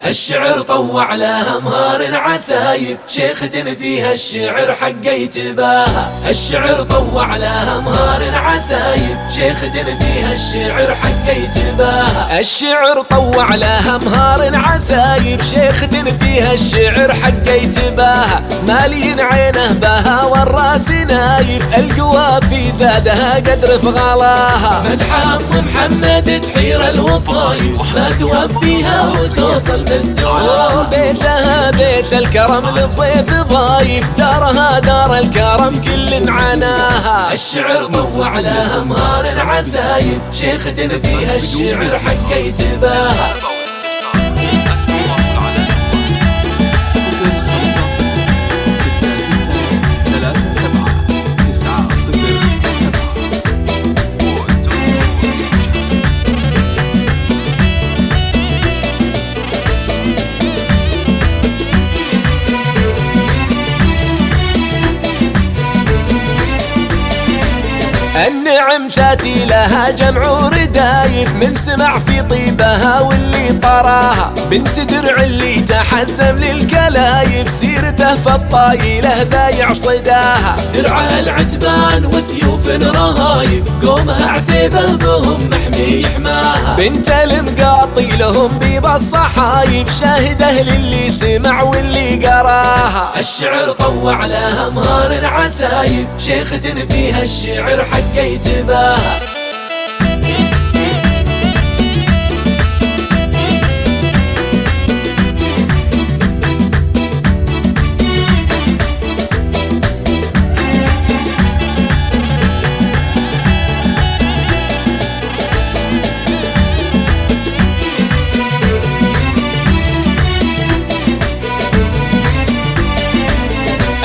الشعر طوع لها مهار عسايف، شيختن فيها الشعر حق يتباهى. الشعر طوع لها مهار عسايف، شيختن فيها الشعر حق يتباهى. الشعر طوع لها مهار عسايف، شيختن فيها الشعر حق يتباهى. مالين عينه بها والراس نايف، القوافي زادها قدر في غلاها. مدح ام محمد تحير الوصايف، ما توفيها وتوصل مستواها. بيتها بيت الكرم للضيف ضايف، دارها دار الكرم كل عناها. الشعر طوع لها مهار عسايف، شيختن فيها الشعر حق يتباهى. النعم تاتي لها جمع ردايف، من سمع في طيبها واللي طراها. بنت درع اللي تحزم للكلايف، سيرته في الطايله بايع صداها. درعها العتبان وسيوف رهايف، قومها عتيبه بهم محمي يحماها. بنت المقاطي لهم بيض الصحايف، شاهده للي سمع واللي قراها. الشعر طوع لها مهار عسايف، شيختن فيها الشعر حق يتباهى.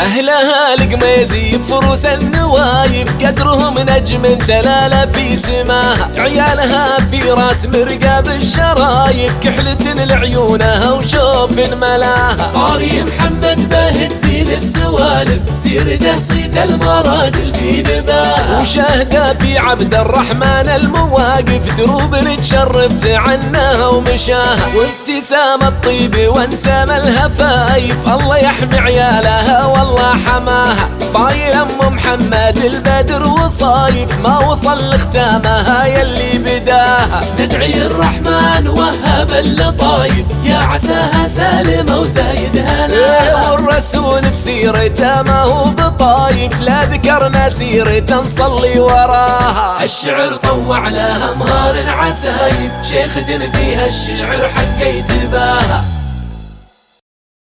أهلها القميزي فروس النوايف، قدرهم نجم تلالى في سماها. عيالها في راس مرقاب الشرايف، كحلة لعيونها وشوف ملاها. قاري محمد باهت زين السوالف، سيرته صيت المراجل في نباها. وشاهده في عبد الرحمن المواقف، دروب تشرف تعناها ومشاها. وابتسام الطيب وانسام الهفايف، الله يحمي عيالها والله حماها. طايل ام محمد البدر وصايف، ما وصل لختامها يلي بداها. ندعي الرحمن وهب اللطايف، يا عساها سالمه وزايدها لها. والرسول بسيرته ما هو بطايف، لا ذكرنا سيرته نصلي وراها. الشعر طوع لها مهار عسايف، شيختن فيها الشعر حق يتباهى.